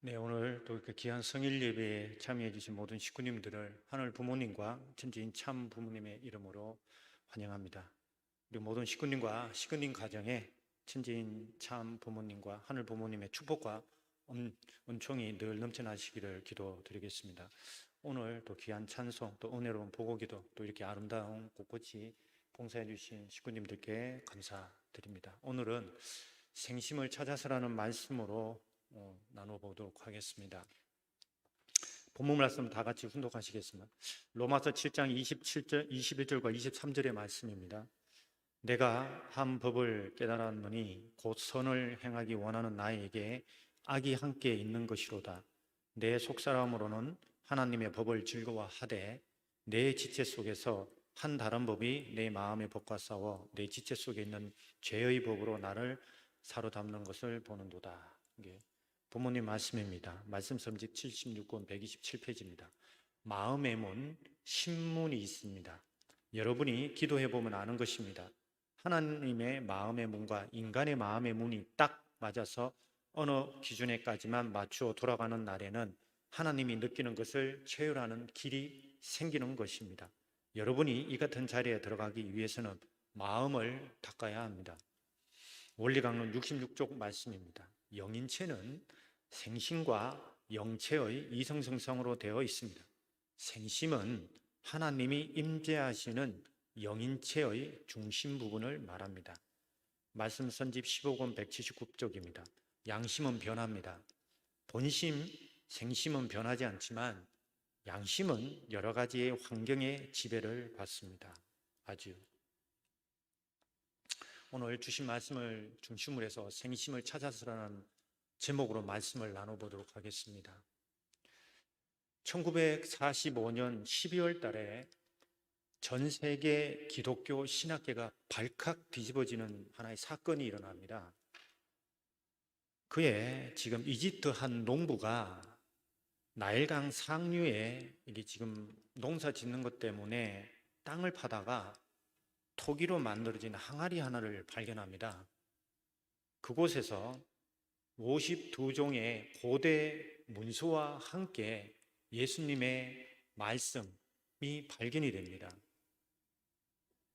네, 오늘 또 이렇게 귀한 성일 예배에 참여해 주신 모든 식구님들을 하늘 부모님과 천지인 참 부모님의 이름으로 환영합니다. 우리 모든 식구님과 식구님 가정에 천지인 참 부모님과 하늘 부모님의 축복과 은총이 늘 넘쳐나시기를 기도드리겠습니다. 오늘 또 귀한 찬송, 또 은혜로운 보고기도, 또 이렇게 아름다운 곳곳이 봉사해 주신 식구님들께 감사드립니다. 오늘은 생심을 찾아서라는 말씀으로 나눠보도록 하겠습니다. 본문 말씀 다 같이 훈독하시겠습니다. 로마서 7장 27절, 21절과 23절의 말씀입니다. 내가 한 법을 깨달았노니 곧 선을 행하기 원하는 나에게 악이 함께 있는 것이로다. 내 속사람으로는 하나님의 법을 즐거워하되 내 지체 속에서 한 다른 법이 내 마음의 법과 싸워 내 지체 속에 있는 죄의 법으로 나를 사로잡는 것을 보는도다. 부모님 말씀입니다. 말씀 섬집 76권 127페이지입니다. 마음의 문, 신문이 있습니다. 여러분이 기도해 보면 아는 것입니다. 하나님의 마음의 문과 인간의 마음의 문이 딱 맞아서 어느 기준에까지만 맞추어 돌아가는 날에는 하나님이 느끼는 것을 체휼하는 길이 생기는 것입니다. 여러분이 이 같은 자리에 들어가기 위해서는 마음을 닦아야 합니다. 원리강론 66쪽 말씀입니다. 영인체는 생심과 영체의 이성성성으로 되어 있습니다. 생심은 하나님이 임재하시는 영인체의 중심 부분을 말합니다. 말씀 선집 15권 179쪽입니다. 양심은 변합니다. 본심, 생심은 변하지 않지만 양심은 여러 가지의 환경의 지배를 받습니다. 오늘 주신 말씀을 중심으로 해서 생심을 찾아서라는 제목으로 말씀을 나눠보도록 하겠습니다. 1945년 12월 달에 전 세계 기독교 신학계가 발칵 뒤집어지는 하나의 사건이 일어납니다. 그에 지금 이집트 한 농부가 나일강 상류에 이게 지금 농사 짓는 것 때문에 땅을 파다가 토기로 만들어진 항아리 하나를 발견합니다. 그곳에서 52종의 고대 문서와 함께 예수님의 말씀이 발견이 됩니다.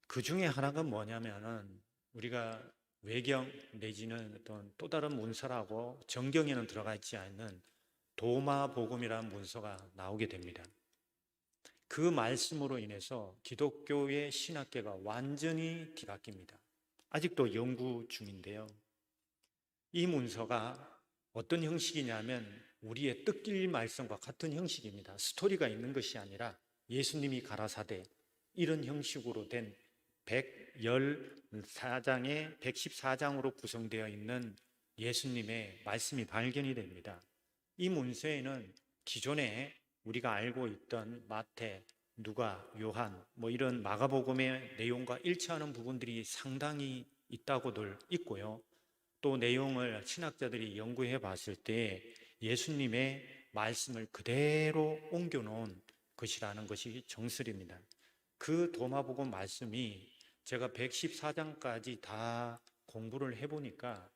그 중에 하나가 뭐냐면은 우리가 외경 내지는 어떤 또 다른 문서라고 정경에는 들어가 있지 않는 도마복음이라는 문서가 나오게 됩니다. 그 말씀으로 인해서 기독교의 신학계가 완전히 뒤바뀝니다. 아직도 연구 중인데요. 이 문서가 어떤 형식이냐면 우리의 뜻길 말씀과 같은 형식입니다. 스토리가 있는 것이 아니라 예수님이 가라사대 이런 형식으로 된 114장의 114장으로 구성되어 있는 예수님의 말씀이 발견이 됩니다. 이 문서에는 기존에 우리가 알고 있던 마태, 누가, 요한 이런 마가복음의 내용과 일치하는 부분들이 상당히 있다고들 있고요. 또 내용을 신학자들이 연구해 봤을 때 예수님의 말씀을 그대로 옮겨놓은 것이라는 것이 정설입니다. 그 도마복음 말씀이 제가 114장까지 다 공부를 해보니까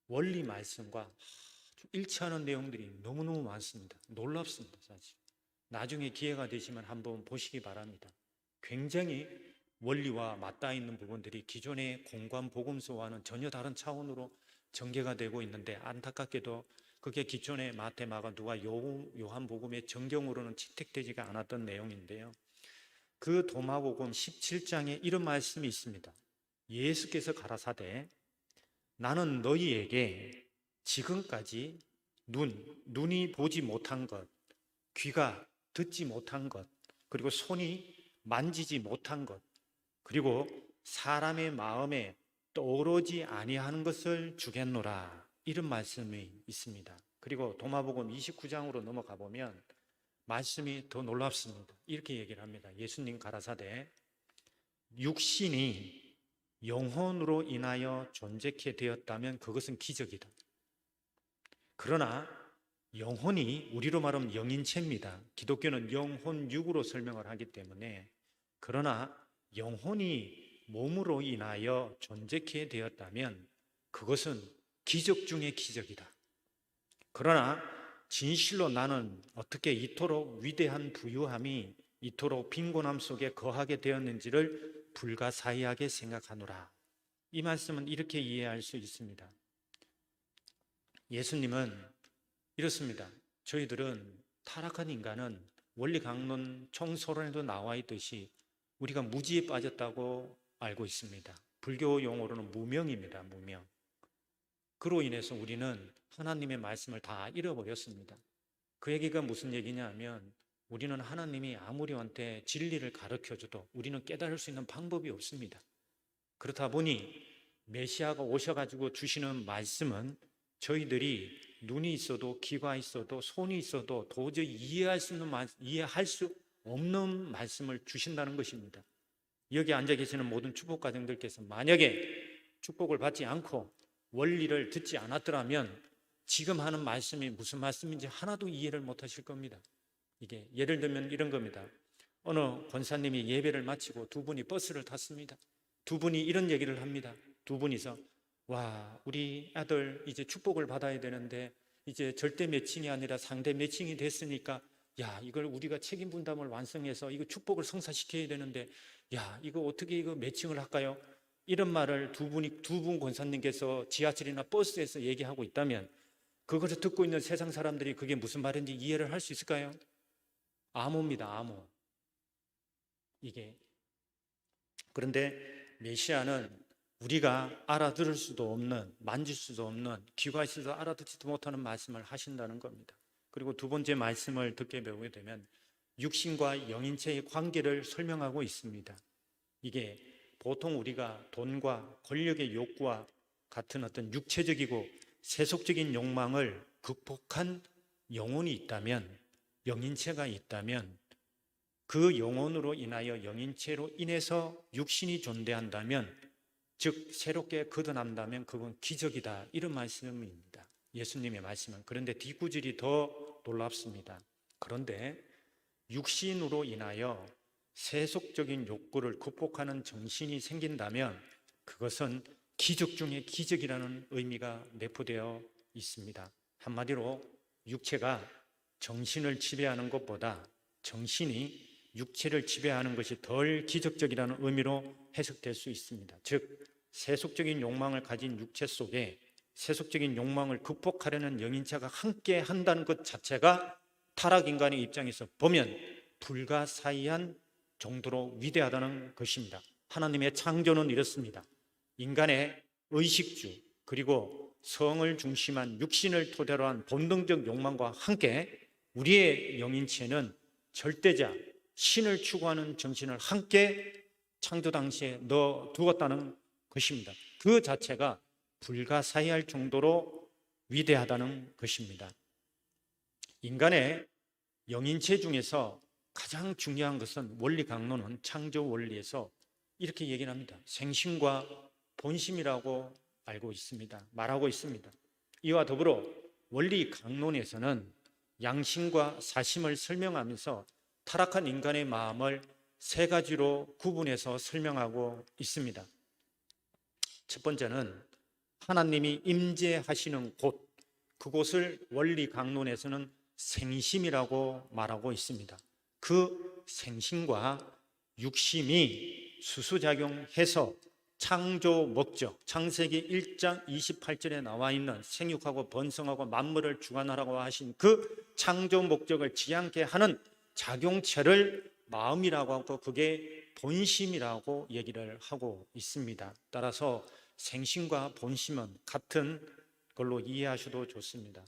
원리 말씀과 일치하는 내용들이 너무너무 많습니다. 놀랍습니다, 사실. 나중에 기회가 되시면 한번 보시기 바랍니다. 굉장히 원리와 맞닿아 있는 부분들이 기존의 공관 복음서와는 전혀 다른 차원으로 전개가 되고 있는데 안타깝게도 그게 기존의 마태, 마가, 누가, 요한 복음의 정경으로는 채택되지가 않았던 내용인데요. 그 도마복음 17장에 이런 말씀이 있습니다. 예수께서 가라사대 나는 너희에게 지금까지 눈이 보지 못한 것, 귀가 듣지 못한 것, 그리고 손이 만지지 못한 것, 그리고 사람의 마음에 떠오르지 아니하는 것을 주겠노라. 이런 말씀이 있습니다. 그리고 도마복음 29장으로 넘어가 보면 말씀이 더 놀랍습니다. 이렇게 얘기를 합니다. 예수님 가라사대 육신이 영혼으로 인하여 존재케 되었다면 그것은 기적이다. 그러나 영혼이 우리로 말하면 영인체입니다. 기독교는 영혼육으로 설명을 하기 때문에 그러나 영혼이 몸으로 인하여 존재케 되었다면 그것은 기적 중의 기적이다. 그러나 진실로 나는 어떻게 이토록 위대한 부유함이 이토록 빈곤함 속에 거하게 되었는지를 불가사의하게 생각하노라. 이 말씀은 이렇게 이해할 수 있습니다. 예수님은 이렇습니다. 저희들은 타락한 인간은 원리 강론 총서론에도 나와 있듯이 우리가 무지에 빠졌다고 알고 있습니다. 불교 용어로는 무명입니다. 무명. 그로 인해서 우리는 하나님의 말씀을 다 잃어버렸습니다. 그 얘기가 무슨 얘기냐면 우리는 하나님이 아무리 우리한테 진리를 가르쳐줘도 우리는 깨달을 수 있는 방법이 없습니다. 그렇다 보니 메시아가 오셔가지고 주시는 말씀은 저희들이 눈이 있어도 귀가 있어도 손이 있어도 도저히 이해할 수 없는 말씀을 주신다는 것입니다. 여기 앉아 계시는 모든 축복 가정들께서 만약에 축복을 받지 않고 원리를 듣지 않았더라면 지금 하는 말씀이 무슨 말씀인지 하나도 이해를 못 하실 겁니다. 이게 예를 들면 이런 겁니다. 어느 권사님이 예배를 마치고 두 분이 버스를 탔습니다. 두 분이 이런 얘기를 합니다. 두 분이서 와, 우리 아들 이제 축복을 받아야 되는데 이제 절대 매칭이 아니라 상대 매칭이 됐으니까 야, 이걸 우리가 책임 분담을 완성해서 이거 축복을 성사시켜야 되는데 야, 이거 어떻게 이거 매칭을 할까요? 이런 말을 두 분 권사님께서 지하철이나 버스에서 얘기하고 있다면 그것을 듣고 있는 세상 사람들이 그게 무슨 말인지 이해를 할 수 있을까요? 암호입니다. 암호. 이게 그런데 메시아는 우리가 알아들을 수도 없는, 만질 수도 없는, 귀가 있어서 알아듣지도 못하는 말씀을 하신다는 겁니다. 그리고 두 번째 말씀을 듣게 배우게 되면 육신과 영인체의 관계를 설명하고 있습니다. 이게 보통 우리가 돈과 권력의 욕구와 같은 어떤 육체적이고 세속적인 욕망을 극복한 영혼이 있다면, 영인체가 있다면 그 영혼으로 인하여 영인체로 인해서 육신이 존재한다면 즉 새롭게 거듭난다면 그건 기적이다, 이런 말씀입니다. 예수님의 말씀은. 그런데 뒷구절이 더 놀랍습니다. 그런데 육신으로 인하여 세속적인 욕구를 극복하는 정신이 생긴다면 그것은 기적 중에 기적이라는 의미가 내포되어 있습니다. 한마디로 육체가 정신을 지배하는 것보다 정신이 육체를 지배하는 것이 덜 기적적이라는 의미로 해석될 수 있습니다. 즉 세속적인 욕망을 가진 육체 속에 세속적인 욕망을 극복하려는 영인체가 함께 한다는 것 자체가 타락 인간의 입장에서 보면 불가사의한 정도로 위대하다는 것입니다. 하나님의 창조는 이렇습니다. 인간의 의식주 그리고 성을 중심한 육신을 토대로 한 본능적 욕망과 함께 우리의 영인체는 절대자 신을 추구하는 정신을 함께 창조 당시에 넣어두었다는 것입니다. 그 자체가 불가사의할 정도로 위대하다는 것입니다. 인간의 영인체 중에서 가장 중요한 것은 원리 강론은 창조 원리에서 이렇게 얘기를 합니다. 생심과 본심이라고 알고 있습니다. 말하고 있습니다. 이와 더불어 원리 강론에서는 양심과 사심을 설명하면서 타락한 인간의 마음을 세 가지로 구분해서 설명하고 있습니다. 첫 번째는 하나님이 임재하시는 곳, 그곳을 원리 강론에서는 생심이라고 말하고 있습니다. 그 생심과 육심이 수수작용해서 창조 목적, 창세기 1장 28절에 나와 있는 생육하고 번성하고 만물을 주관하라고 하신 그 창조 목적을 지향케 하는 작용체를 마음이라고 하고 그게 본심이라고 얘기를 하고 있습니다. 따라서 생심과 본심은 같은 걸로 이해하셔도 좋습니다.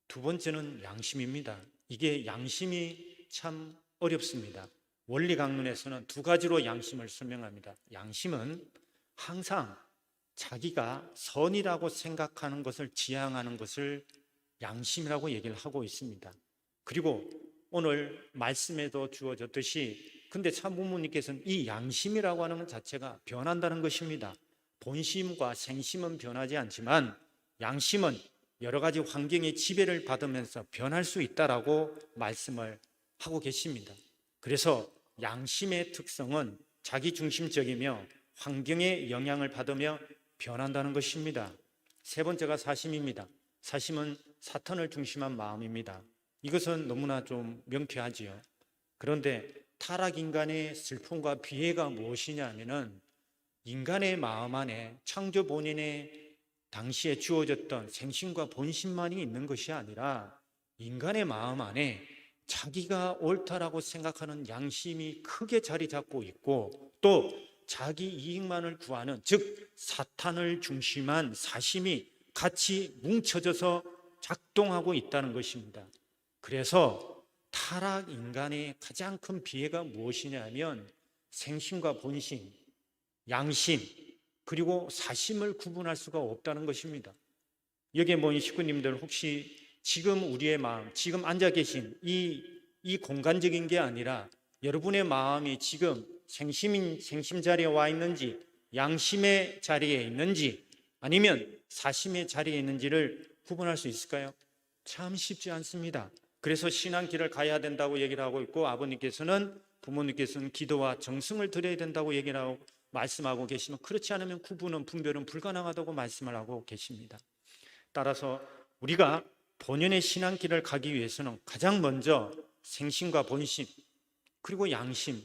두 번째는 양심입니다. 이게 양심이 참 어렵습니다. 원리 강론에서는 두 가지로 양심을 설명합니다. 양심은 항상 자기가 선이라고 생각하는 것을 지향하는 것을 양심이라고 얘기를 하고 있습니다. 그리고 오늘 말씀에도 주어졌듯이 근데 참부모님께서는 이 양심이라고 하는 것 자체가 변한다는 것입니다. 본심과 생심은 변하지 않지만 양심은 여러 가지 환경의 지배를 받으면서 변할 수 있다라고 말씀을 하고 계십니다. 그래서 양심의 특성은 자기중심적이며 환경의 영향을 받으며 변한다는 것입니다. 세 번째가 사심입니다. 사심은 사탄을 중심한 마음입니다. 이것은 너무나 좀 명쾌하지요. 그런데 타락 인간의 슬픔과 비애가 무엇이냐 하면은 인간의 마음 안에 창조 본인의 당시에 주어졌던 생심과 본심만이 있는 것이 아니라 인간의 마음 안에 자기가 옳다라고 생각하는 양심이 크게 자리 잡고 있고 또 자기 이익만을 구하는 즉 사탄을 중심한 사심이 같이 뭉쳐져서 작동하고 있다는 것입니다. 그래서 타락 인간의 가장 큰 비애가 무엇이냐면 생심과 본심, 양심 그리고 사심을 구분할 수가 없다는 것입니다. 여기에 모인 식구님들 혹시 지금 우리의 마음, 지금 앉아 계신 이 공간적인 게 아니라 여러분의 마음이 지금 생심 자리에 와 있는지 양심의 자리에 있는지 아니면 사심의 자리에 있는지를 구분할 수 있을까요? 참 쉽지 않습니다. 그래서 신앙길을 가야 된다고 얘기를 하고 있고 아버님께서는 부모님께서는 기도와 정성을 드려야 된다고 얘기를 하고 말씀하고 계시면 그렇지 않으면 구분은 분별은 불가능하다고 말씀을 하고 계십니다. 따라서 우리가 본연의 신앙길을 가기 위해서는 가장 먼저 생심과 본심 그리고 양심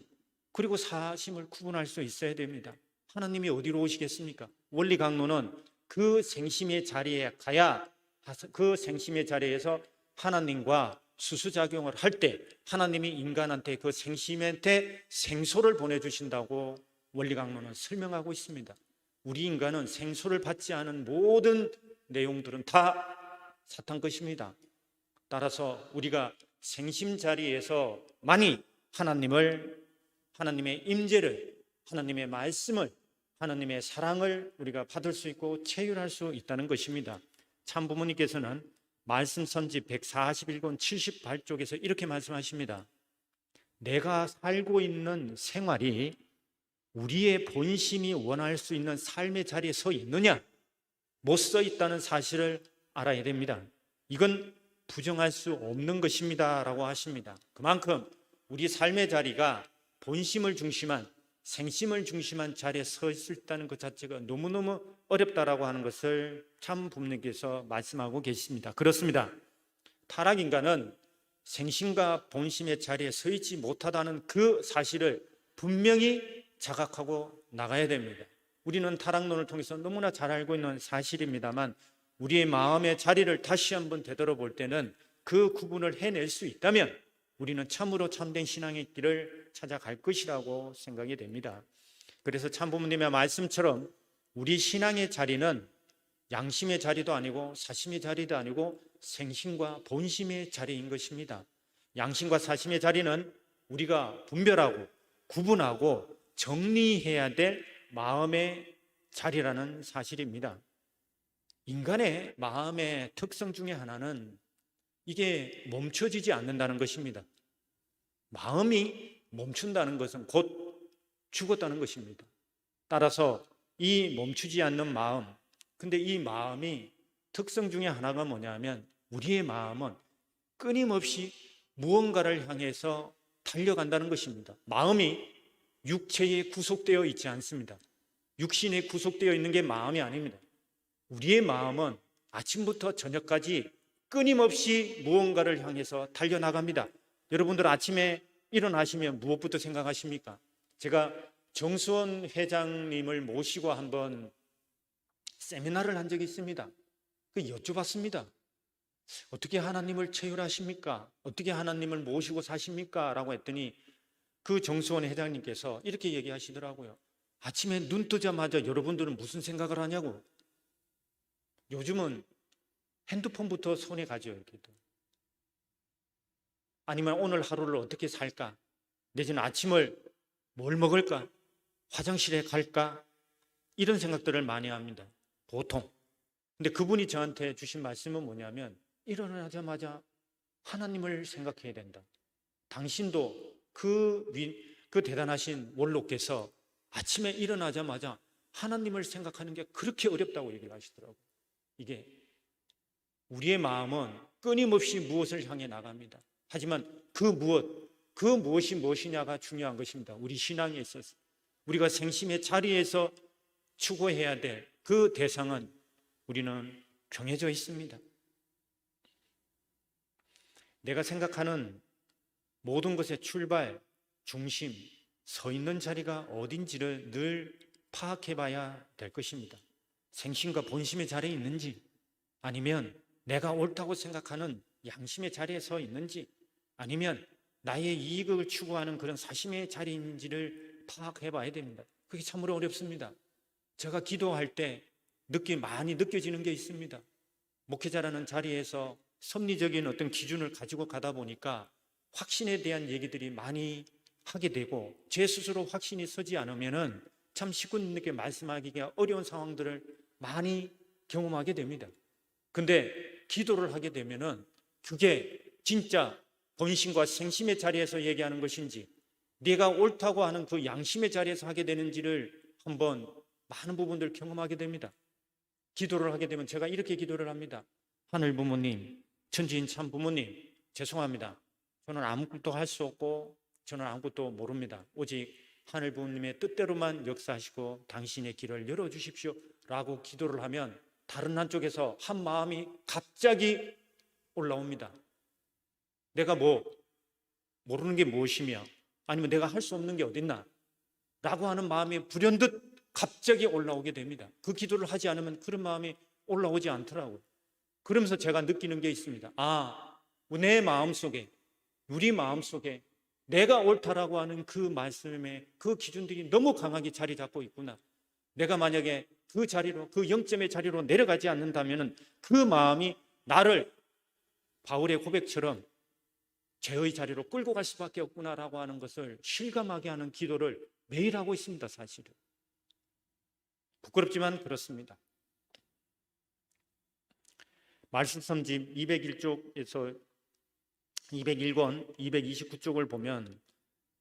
그리고 사심을 구분할 수 있어야 됩니다. 하나님이 어디로 오시겠습니까? 원리 강론은 그 생심의 자리에 가야 그 생심의 자리에서 하나님과 수수작용을 할 때 하나님이 인간한테 그 생심한테 생소를 보내주신다고 원리 강론은 설명하고 있습니다. 우리 인간은 생소를 받지 않은 모든 내용들은 다 사탄 것입니다. 따라서 우리가 생심 자리에서 많이 하나님의 임재를 하나님의 말씀을 하나님의 사랑을 우리가 받을 수 있고 체휼할 수 있다는 것입니다. 참 부모님께서는 말씀 선지 141권 78쪽에서 이렇게 말씀하십니다. 내가 살고 있는 생활이 우리의 본심이 원할 수 있는 삶의 자리에 서 있느냐? 못 서 있다는 사실을 알아야 됩니다. 이건 부정할 수 없는 것입니다 라고 하십니다. 그만큼 우리 삶의 자리가 본심을 중심한 생심을 중심한 자리에 서 있다는 것 자체가 너무너무 어렵다라고 하는 것을 참 부모님께서 말씀하고 계십니다. 그렇습니다. 타락 인간은 생심과 본심의 자리에 서 있지 못하다는 그 사실을 분명히 자각하고 나가야 됩니다. 우리는 타락론을 통해서 너무나 잘 알고 있는 사실입니다만 우리의 마음의 자리를 다시 한번 되돌아볼 때는 그 구분을 해낼 수 있다면 우리는 참으로 참된 신앙의 길을 찾아갈 것이라고 생각이 됩니다. 그래서 참 부모님의 말씀처럼 우리 신앙의 자리는 양심의 자리도 아니고 사심의 자리도 아니고 생심과 본심의 자리인 것입니다. 양심과 사심의 자리는 우리가 분별하고 구분하고 정리해야 될 마음의 자리라는 사실입니다. 인간의 마음의 특성 중에 하나는 이게 멈춰지지 않는다는 것입니다. 마음이 멈춘다는 것은 곧 죽었다는 것입니다. 따라서 이 멈추지 않는 마음, 근데 이 마음이 특성 중에 하나가 뭐냐면 우리의 마음은 끊임없이 무언가를 향해서 달려간다는 것입니다. 마음이 육체에 구속되어 있지 않습니다. 육신에 구속되어 있는 게 마음이 아닙니다. 우리의 마음은 아침부터 저녁까지 끊임없이 무언가를 향해서 달려나갑니다. 여러분들 아침에 일어나시면 무엇부터 생각하십니까? 제가 정수원 회장님을 모시고 한번 세미나를 한 적이 있습니다. 여쭤봤습니다. 어떻게 하나님을 체휼하십니까? 어떻게 하나님을 모시고 사십니까? 라고 했더니 그 정수원 회장님께서 이렇게 얘기하시더라고요. 아침에 눈 뜨자마자 여러분들은 무슨 생각을 하냐고. 요즘은 핸드폰부터 손에 가죠. 이렇게도. 아니면 오늘 하루를 어떻게 살까? 내지는 아침을 뭘 먹을까? 화장실에 갈까? 이런 생각들을 많이 합니다. 보통. 근데 그분이 저한테 주신 말씀은 뭐냐면 일어나자마자 하나님을 생각해야 된다. 당신도 그 대단하신 원로께서 아침에 일어나자마자 하나님을 생각하는 게 그렇게 어렵다고 얘기를 하시더라고요. 이게 우리의 마음은 끊임없이 무엇을 향해 나갑니다. 하지만 그 무엇이 무엇이냐가 중요한 것입니다. 우리 신앙에 있어서 우리가 생심의 자리에서 추구해야 될 그 대상은 우리는 정해져 있습니다. 내가 생각하는 모든 것의 출발, 중심, 서 있는 자리가 어딘지를 늘 파악해 봐야 될 것입니다. 생심과 본심의 자리에 있는지, 아니면 내가 옳다고 생각하는 양심의 자리에 서 있는지, 아니면 나의 이익을 추구하는 그런 사심의 자리인지를 파악해 봐야 됩니다. 그게 참으로 어렵습니다. 제가 기도할 때 많이 느껴지는 게 있습니다. 목회자라는 자리에서 섭리적인 어떤 기준을 가지고 가다 보니까 확신에 대한 얘기들이 많이 하게 되고, 제 스스로 확신이 서지 않으면은 참 식구님께 말씀하기가 어려운 상황들을 많이 경험하게 됩니다. 근데 기도를 하게 되면은 그게 진짜 본심과 생심의 자리에서 얘기하는 것인지, 내가 옳다고 하는 그 양심의 자리에서 하게 되는지를 한번 많은 부분들을 경험하게 됩니다. 기도를 하게 되면 제가 이렇게 기도를 합니다. 하늘 부모님, 천지인 참 부모님, 죄송합니다. 저는 아무것도 할 수 없고 저는 아무것도 모릅니다. 오직 하늘 부모님의 뜻대로만 역사하시고 당신의 길을 열어주십시오 라고 기도를 하면 다른 한쪽에서 한 마음이 갑자기 올라옵니다. 내가 모르는 게 무엇이며, 아니면 내가 할 수 없는 게 어딨나 라고 하는 마음이 불현듯 갑자기 올라오게 됩니다. 그 기도를 하지 않으면 그런 마음이 올라오지 않더라고요. 그러면서 제가 느끼는 게 있습니다. 내 마음속에, 우리 마음속에 내가 옳다라고 하는 그 말씀의 그 기준들이 너무 강하게 자리 잡고 있구나. 내가 만약에 그 자리로, 그 영점의 자리로 내려가지 않는다면 그 마음이 나를 바울의 고백처럼 죄의 자리로 끌고 갈 수밖에 없구나라고 하는 것을 실감하게 하는 기도를 매일 하고 있습니다. 사실은 부끄럽지만 그렇습니다. 말씀선집 201쪽에서 201권 229쪽을 보면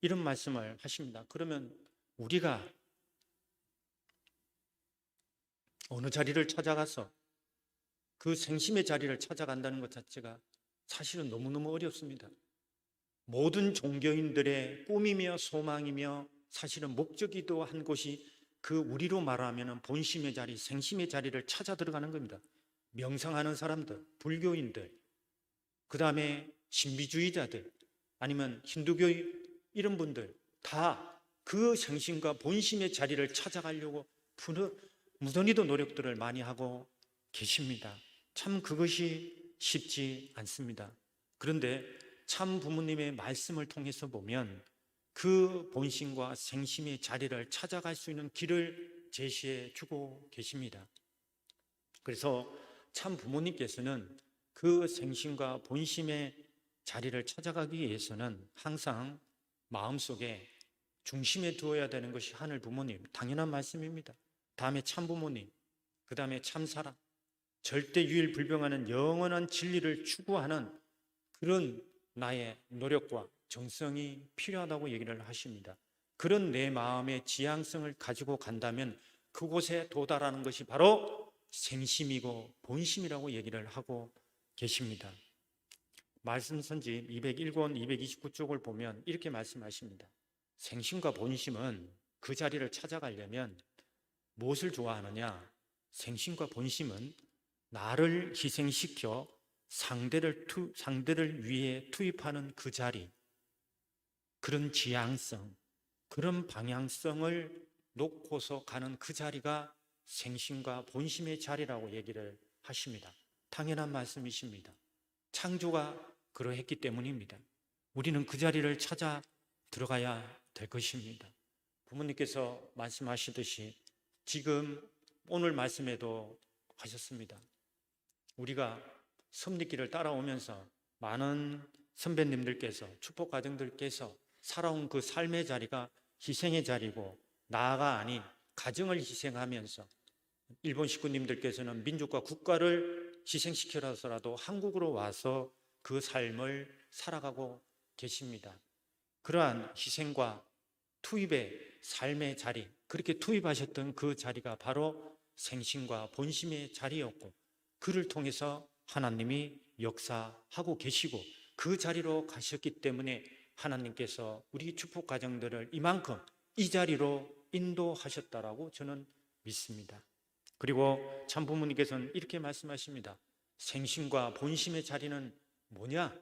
이런 말씀을 하십니다. 그러면 우리가 어느 자리를 찾아가서 그 생심의 자리를 찾아간다는 것 자체가 사실은 너무너무 어렵습니다. 모든 종교인들의 꿈이며 소망이며 사실은 목적이기도 한 곳이 그 우리로 말하면 본심의 자리, 생심의 자리를 찾아 들어가는 겁니다. 명상하는 사람들, 불교인들, 그 다음에 신비주의자들, 아니면 힌두교 이런 분들 다 그 생심과 본심의 자리를 찾아가려고 무던히도 노력들을 많이 하고 계십니다. 참 그것이 쉽지 않습니다. 그런데 참 부모님의 말씀을 통해서 보면 그 본심과 생심의 자리를 찾아갈 수 있는 길을 제시해 주고 계십니다. 그래서 참 부모님께서는 그 생심과 본심의 자리를 찾아가기 위해서는 항상 마음속에 중심에 두어야 되는 것이 하늘 부모님, 당연한 말씀입니다. 다음에 참 부모님, 그 다음에 참 사랑, 절대 유일불병하는 영원한 진리를 추구하는 그런 나의 노력과 정성이 필요하다고 얘기를 하십니다. 그런 내 마음의 지향성을 가지고 간다면 그곳에 도달하는 것이 바로 생심이고 본심이라고 얘기를 하고 계십니다. 말씀선집 201권 229쪽을 보면 이렇게 말씀하십니다. 생심과 본심은 그 자리를 찾아가려면 무엇을 좋아하느냐? 생심과 본심은 나를 희생시켜 상대를 위해 투입하는 그 자리, 그런 지향성, 그런 방향성을 놓고서 가는 그 자리가 생심과 본심의 자리라고 얘기를 하십니다. 당연한 말씀이십니다. 창조가 그러했기 때문입니다. 우리는 그 자리를 찾아 들어가야 될 것입니다. 부모님께서 말씀하시듯이 지금 오늘 말씀에도 하셨습니다. 우리가 섭리길을 따라오면서 많은 선배님들께서, 축복가정들께서 살아온 그 삶의 자리가 희생의 자리고, 나아가 아닌 가정을 희생하면서 일본 식구님들께서는 민족과 국가를 희생시켜서라도 한국으로 와서 그 삶을 살아가고 계십니다. 그러한 희생과 투입의 삶의 자리, 그렇게 투입하셨던 그 자리가 바로 생심과 본심의 자리였고, 그를 통해서 하나님이 역사하고 계시고 그 자리로 가셨기 때문에 하나님께서 우리 축복 가정들을 이만큼 이 자리로 인도하셨다라고 저는 믿습니다. 그리고 참 부모님께서는 이렇게 말씀하십니다. 생심과 본심의 자리는 뭐냐?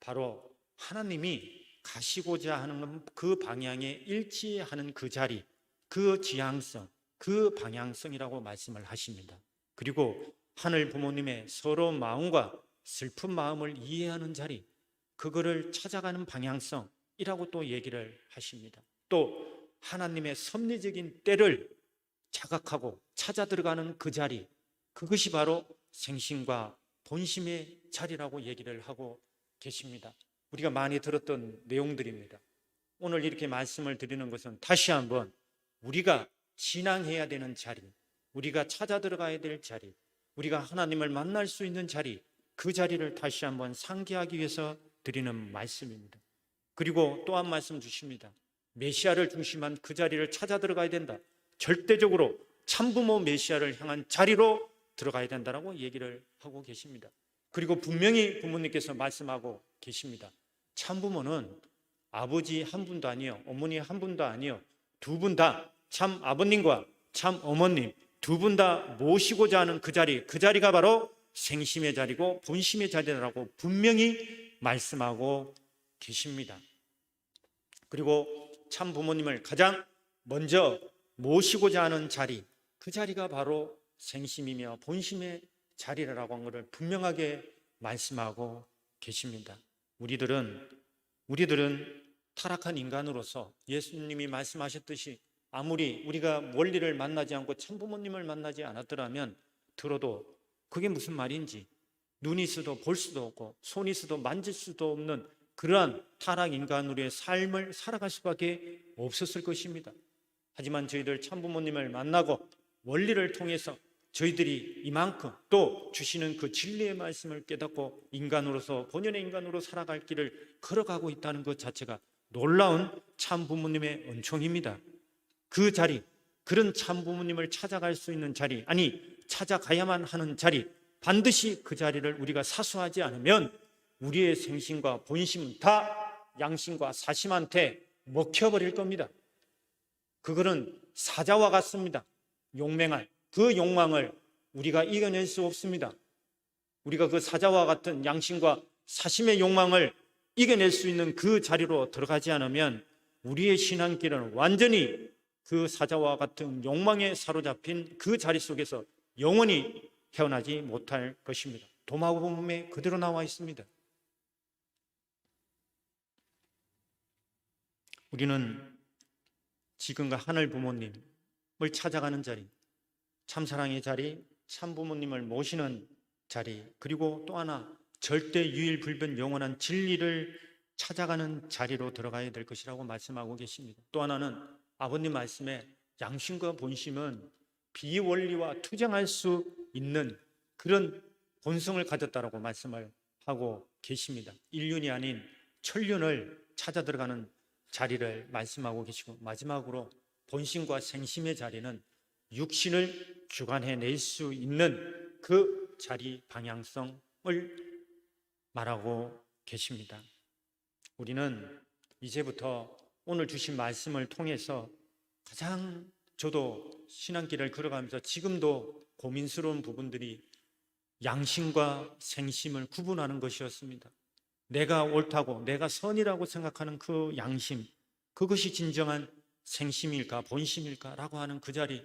바로 하나님이 가시고자 하는 그 방향에 일치하는 그 자리, 그 지향성, 그 방향성이라고 말씀을 하십니다. 그리고 하늘 부모님의 서러운 마음과 슬픈 마음을 이해하는 자리, 그거를 찾아가는 방향성이라고 또 얘기를 하십니다. 또 하나님의 섭리적인 때를 자각하고 찾아 들어가는 그 자리, 그것이 바로 생신과 본심의 자리라고 얘기를 하고 계십니다. 우리가 많이 들었던 내용들입니다. 오늘 이렇게 말씀을 드리는 것은 다시 한번 우리가 신앙해야 되는 자리, 우리가 찾아 들어가야 될 자리, 우리가 하나님을 만날 수 있는 자리, 그 자리를 다시 한번 상기하기 위해서 드리는 말씀입니다. 그리고 또 한 말씀 주십니다. 메시아를 중심한 그 자리를 찾아 들어가야 된다. 절대적으로 참부모 메시아를 향한 자리로 들어가야 된다라고 얘기를 하고 계십니다. 그리고 분명히 부모님께서 말씀하고 계십니다. 참부모는 아버지 한 분도 아니요, 어머니 한 분도 아니요, 두 분 다 참 아버님과 참 어머님 두 분 다 모시고자 하는 그 자리, 그 자리가 바로 생심의 자리고 본심의 자리라고 분명히 말씀하고 계십니다. 그리고 참 부모님을 가장 먼저 모시고자 하는 자리, 그 자리가 바로 생심이며 본심의 자리라고 하는 것을 분명하게 말씀하고 계십니다. 우리들은 타락한 인간으로서 예수님이 말씀하셨듯이 아무리 우리가 원리를 만나지 않고 참부모님을 만나지 않았더라면 들어도 그게 무슨 말인지 눈이 있어도 볼 수도 없고 손이 있어도 만질 수도 없는 그러한 타락 인간으로의 삶을 살아갈 수밖에 없었을 것입니다. 하지만 저희들 참부모님을 만나고 원리를 통해서 저희들이 이만큼 또 주시는 그 진리의 말씀을 깨닫고 인간으로서 본연의 인간으로 살아갈 길을 걸어가고 있다는 것 자체가 놀라운 참부모님의 은총입니다. 그 자리, 그런 참부모님을 찾아갈 수 있는 자리, 아니 찾아가야만 하는 자리, 반드시 그 자리를 우리가 사수하지 않으면 우리의 생심과 본심은 다 양심과 사심한테 먹혀버릴 겁니다. 그거는 사자와 같습니다. 용맹할 그 욕망을 우리가 이겨낼 수 없습니다. 우리가 그 사자와 같은 양심과 사심의 욕망을 이겨낼 수 있는 그 자리로 들어가지 않으면 우리의 신앙길은 완전히 그 사자와 같은 욕망에 사로잡힌 그 자리 속에서 영원히 헤어나지 못할 것입니다. 도마뱀에 그대로 나와 있습니다. 우리는 지금과 하늘 부모님을 찾아가는 자리, 참사랑의 자리, 참부모님을 모시는 자리, 그리고 또 하나 절대 유일불변 영원한 진리를 찾아가는 자리로 들어가야 될 것이라고 말씀하고 계십니다. 또 하나는 아버님 말씀에 양심과 본심은 비원리와 투쟁할 수 있는 그런 본성을 가졌다라고 말씀을 하고 계십니다. 인륜이 아닌 천륜을 찾아 들어가는 자리를 말씀하고 계시고, 마지막으로 본심과 생심의 자리는 육신을 주관해낼 수 있는 그 자리 방향성을 말하고 계십니다. 우리는 이제부터 오늘 주신 말씀을 통해서 가장 저도 신앙길을 걸어가면서 지금도 고민스러운 부분들이 양심과 생심을 구분하는 것이었습니다. 내가 옳다고 내가 선이라고 생각하는 그 양심, 그것이 진정한 생심일까 본심일까 라고 하는 그 자리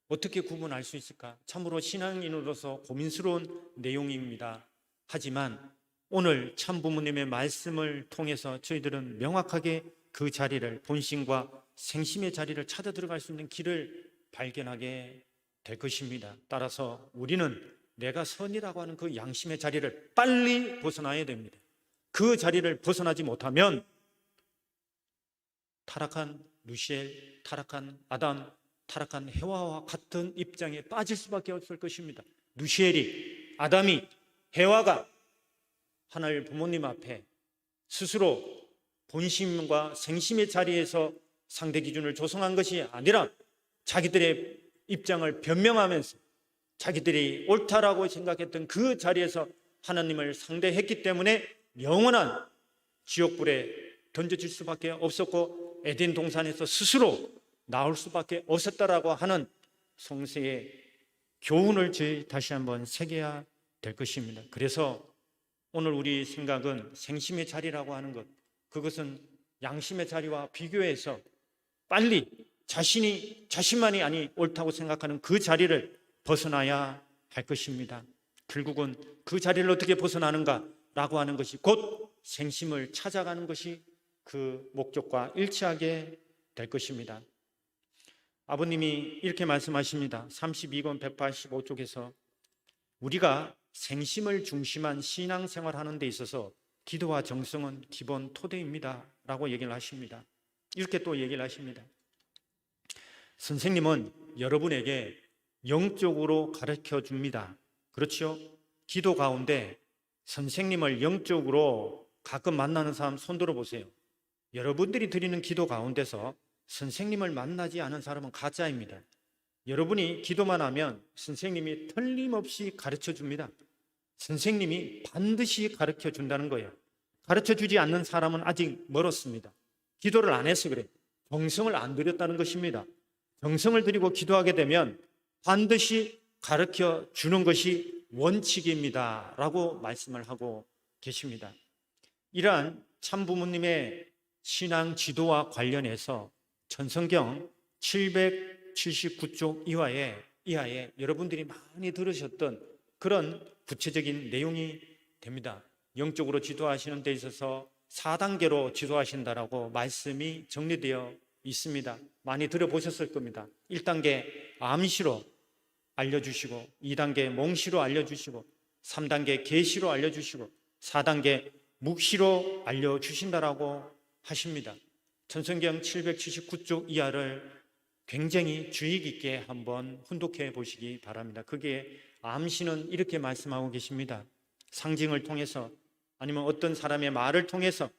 어떻게 구분할 수 있을까? 참으로 신앙인으로서 고민스러운 내용입니다. 하지만 오늘 참부모님의 말씀을 통해서 저희들은 명확하게 그 자리를, 본심과 생심의 자리를 찾아 들어갈 수 있는 길을 발견하게 될 것입니다. 따라서 우리는 내가 선이라고 하는 그 양심의 자리를 빨리 벗어나야 됩니다. 그 자리를 벗어나지 못하면 타락한 루시엘, 타락한 아담, 타락한 해와와 같은 입장에 빠질 수밖에 없을 것입니다. 루시엘이, 아담이, 해와가 하나님 부모님 앞에 스스로 본심과 생심의 자리에서 상대 기준을 조성한 것이 아니라 자기들의 입장을 변명하면서 자기들이 옳다라고 생각했던 그 자리에서 하나님을 상대했기 때문에 영원한 지옥불에 던져질 수밖에 없었고 에덴 동산에서 스스로 나올 수밖에 없었다라고 하는 성세의 교훈을 저희 다시 한번 새겨야 될 것입니다. 그래서 오늘 우리 생각은 생심의 자리라고 하는 것, 그것은 양심의 자리와 비교해서 빨리 자신만이 옳다고 생각하는 그 자리를 벗어나야 할 것입니다. 결국은 그 자리를 어떻게 벗어나는가라고 하는 것이 곧 생심을 찾아가는 것이 그 목적과 일치하게 될 것입니다. 아버님이 이렇게 말씀하십니다. 32권 185쪽에서 우리가 생심을 중심한 신앙생활 하는 데 있어서 기도와 정성은 기본 토대입니다 라고 얘기를 하십니다. 이렇게 또 얘기를 하십니다. 선생님은 여러분에게 영적으로 가르쳐 줍니다. 그렇죠? 기도 가운데 선생님을 영적으로 가끔 만나는 사람 손 들어 보세요. 여러분들이 드리는 기도 가운데서 선생님을 만나지 않은 사람은 가짜입니다. 여러분이 기도만 하면 선생님이 틀림없이 가르쳐 줍니다. 선생님이 반드시 가르쳐 준다는 거예요. 가르쳐 주지 않는 사람은 아직 멀었습니다. 기도를 안 해서 그래요. 정성을 안 들였다는 것입니다. 정성을 들이고 기도하게 되면 반드시 가르쳐 주는 것이 원칙입니다 라고 말씀을 하고 계십니다. 이러한 참부모님의 신앙 지도와 관련해서 전성경 779쪽 이하에 여러분들이 많이 들으셨던 그런 구체적인 내용이 됩니다. 영적으로 지도하시는 데 있어서 4단계로 지도하신다라고 말씀이 정리되어 있습니다. 많이 들어보셨을 겁니다. 1단계 암시로 알려주시고, 2단계 몽시로 알려주시고, 3단계 계시로 알려주시고, 4단계 묵시로 알려주신다라고 하십니다. 전성경 779쪽 이하를 굉장히 주의 깊게 한번 훈독해 보시기 바랍니다. 그게 암시는 이렇게 말씀하고 계십니다. 상징을 통해서 아니면 어떤 사람의 말을 통해서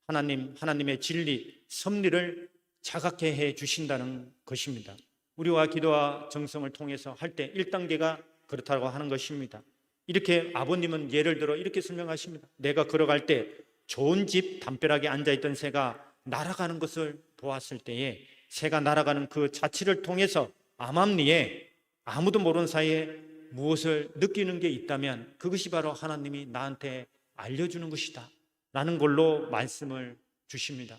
하나님의 진리, 섭리를 자각해 해 주신다는 것입니다. 우리와 기도와 정성을 통해서 할 때 1단계가 그렇다고 하는 것입니다. 이렇게 아버님은 예를 들어 이렇게 설명하십니다. 내가 걸어갈 때 좋은 집 담벼락에 앉아있던 새가 날아가는 것을 보았을 때에 새가 날아가는 그 자취를 통해서 암암리에 아무도 모르는 사이에 무엇을 느끼는 게 있다면 그것이 바로 하나님이 나한테 알려주는 것이다 라는 걸로 말씀을 주십니다.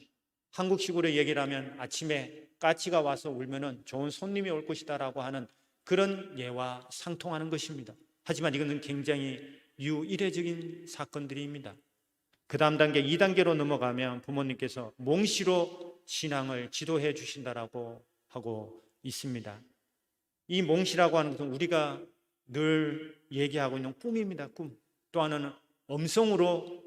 한국식으로 얘기를 하면 아침에 까치가 와서 울면은 좋은 손님이 올 것이다 라고 하는 그런 예와 상통하는 것입니다. 하지만 이거는 굉장히 유이례적인 사건들입니다. 그 다음 단계 2단계로 넘어가면 부모님께서 몽시로 신앙을 지도해 주신다라고 하고 있습니다. 이 몽시라고 하는 것은 우리가 늘 얘기하고 있는 꿈입니다. 꿈. 또 하나는 음성으로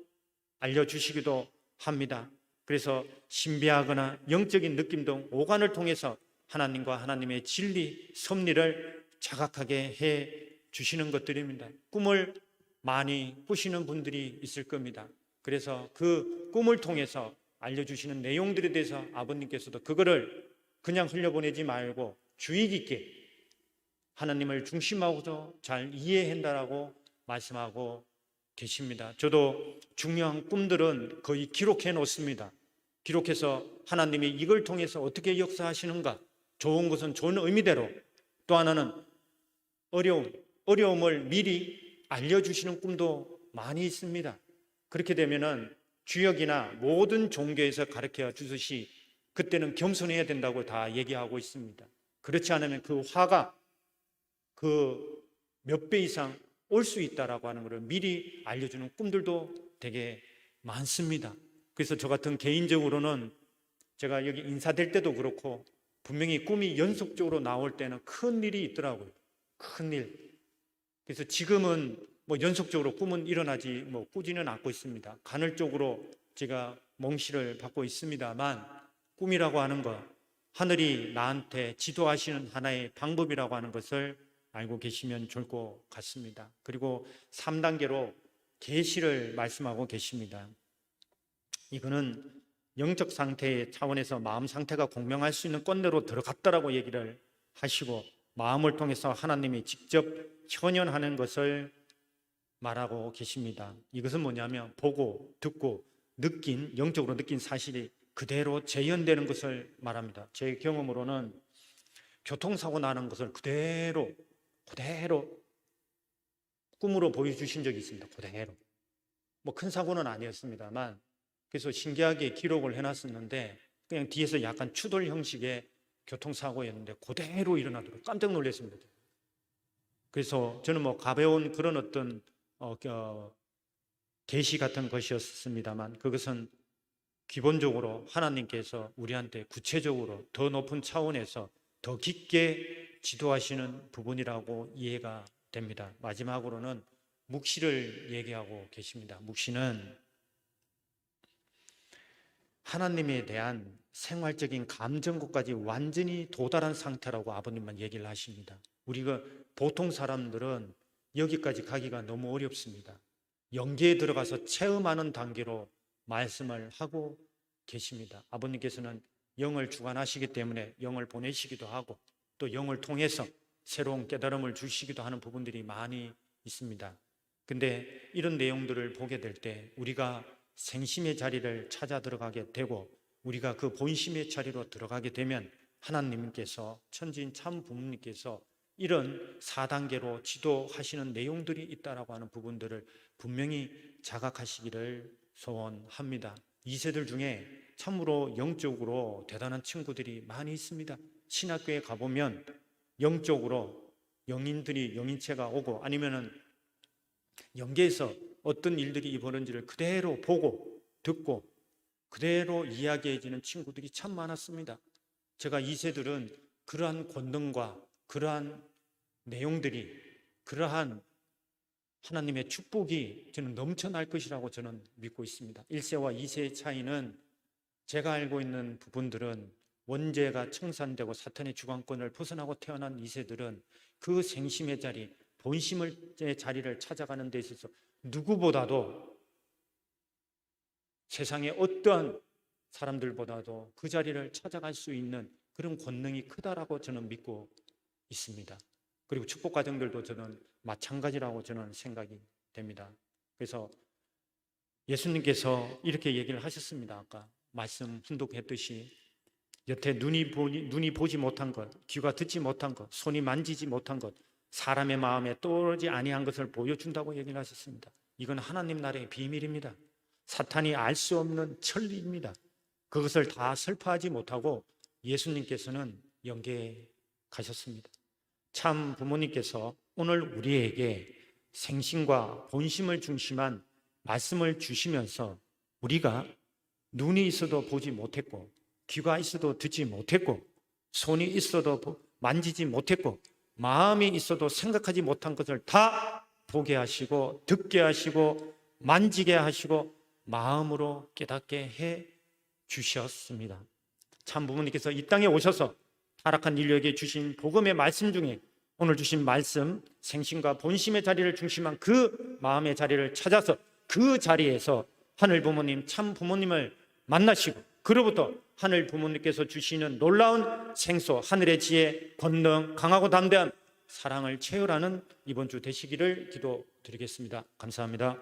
알려주시기도 합니다. 그래서 신비하거나 영적인 느낌 등 오감을 통해서 하나님과 하나님의 진리, 섭리를 자각하게 해 주시는 것들입니다. 꿈을 많이 꾸시는 분들이 있을 겁니다. 그래서 그 꿈을 통해서 알려주시는 내용들에 대해서 아버님께서도 그거를 그냥 흘려보내지 말고 주의 깊게 하나님을 중심하고서 잘 이해한다라고 말씀하고 계십니다. 저도 중요한 꿈들은 거의 기록해 놓습니다. 기록해서 하나님이 이걸 통해서 어떻게 역사하시는가, 좋은 것은 좋은 의미대로, 또 하나는 어려움을 미리 알려주시는 꿈도 많이 있습니다. 그렇게 되면은 주역이나 모든 종교에서 가르쳐 주듯이 그때는 겸손해야 된다고 다 얘기하고 있습니다. 그렇지 않으면 그 화가 그 몇 배 이상 올 수 있다라고 하는 것을 미리 알려주는 꿈들도 되게 많습니다. 그래서 저 같은 개인적으로는 제가 여기 인사될 때도 그렇고 분명히 꿈이 연속적으로 나올 때는 큰 일이 있더라고요. 큰 일. 그래서 지금은 연속적으로 꿈은 일어나지 꾸지는 않고 있습니다. 간헐적으로 제가 몽시를 받고 있습니다만 꿈이라고 하는 것, 하늘이 나한테 지도하시는 하나의 방법이라고 하는 것을 알고 계시면 좋을 것 같습니다. 그리고 3단계로 계시를 말씀하고 계십니다. 이거는 영적 상태의 차원에서 마음 상태가 공명할 수 있는 권내로 들어갔다라고 얘기를 하시고 마음을 통해서 하나님이 직접 현현하는 것을 말하고 계십니다. 이것은 뭐냐면 보고 듣고 영적으로 느낀 사실이 그대로 재현되는 것을 말합니다. 제 경험으로는 교통사고 나는 것을 그대로 꿈으로 보여주신 적이 있습니다. 그대로. 뭐 큰 사고는 아니었습니다만, 그래서 신기하게 기록을 해놨었는데 그냥 뒤에서 약간 추돌 형식의 교통사고였는데 그대로 일어나도록 깜짝 놀랐습니다. 그래서 저는 뭐 가벼운 그런 어떤 계시 같은 것이었습니다만, 그것은 기본적으로 하나님께서 우리한테 구체적으로 더 높은 차원에서 더 깊게 지도하시는 부분이라고 이해가 됩니다. 마지막으로는 묵시를 얘기하고 계십니다. 묵시는 하나님에 대한 생활적인 감정국까지 완전히 도달한 상태라고 아버님만 얘기를 하십니다. 우리가 보통 사람들은 여기까지 가기가 너무 어렵습니다. 영계에 들어가서 체험하는 단계로 말씀을 하고 계십니다. 아버님께서는 영을 주관하시기 때문에 영을 보내시기도 하고 또 영을 통해서 새로운 깨달음을 주시기도 하는 부분들이 많이 있습니다. 근데 이런 내용들을 보게 될 때 우리가 생심의 자리를 찾아 들어가게 되고 우리가 그 본심의 자리로 들어가게 되면 하나님께서 천지인 참 부모님께서 이런 4단계로 지도하시는 내용들이 있다라고 하는 부분들을 분명히 자각하시기를 소원합니다. 2세들 중에 참으로 영적으로 대단한 친구들이 많이 있습니다. 신학교에 가보면 영적으로 영인들이 영인체가 오고 아니면은 영계에서 어떤 일들이 벌어진지를 그대로 보고 듣고 그대로 이야기해지는 친구들이 참 많았습니다. 제가 2세들은 그러한 권능과 그러한 내용들이 그러한 하나님의 축복이 저는 넘쳐날 것이라고 저는 믿고 있습니다. 1세와 2세의 차이는 제가 알고 있는 부분들은 원죄가 청산되고 사탄의 주관권을 벗어나고 태어난 2세들은 그 생심의 자리, 본심의 자리를 찾아가는 데 있어서 누구보다도 세상의 어떠한 사람들보다도 그 자리를 찾아갈 수 있는 그런 권능이 크다라고 저는 믿고 있습니다. 그리고 축복 과정들도 저는 마찬가지라고 저는 생각이 됩니다. 그래서 예수님께서 이렇게 얘기를 하셨습니다. 아까 말씀 훈독했듯이 여태 눈이 보지 못한 것, 귀가 듣지 못한 것, 손이 만지지 못한 것, 사람의 마음에 떠오르지 아니한 것을 보여준다고 얘기를 하셨습니다. 이건 하나님 나라의 비밀입니다. 사탄이 알 수 없는 천리입니다. 그것을 다 설파하지 못하고 예수님께서는 영계에 가셨습니다. 참 부모님께서 오늘 우리에게 생심과 본심을 중심한 말씀을 주시면서 우리가 눈이 있어도 보지 못했고 귀가 있어도 듣지 못했고 손이 있어도 만지지 못했고 마음이 있어도 생각하지 못한 것을 다 보게 하시고 듣게 하시고 만지게 하시고 마음으로 깨닫게 해 주셨습니다. 참 부모님께서 이 땅에 오셔서 타락한 인류에게 주신 복음의 말씀 중에 오늘 주신 말씀 생심과 본심의 자리를 중심한 그 마음의 자리를 찾아서 그 자리에서 하늘 부모님 참 부모님을 만나시고 그로부터 하늘 부모님께서 주시는 놀라운 생소 하늘의 지혜 권능 강하고 담대한 사랑을 체험하는 이번 주 되시기를 기도드리겠습니다. 감사합니다.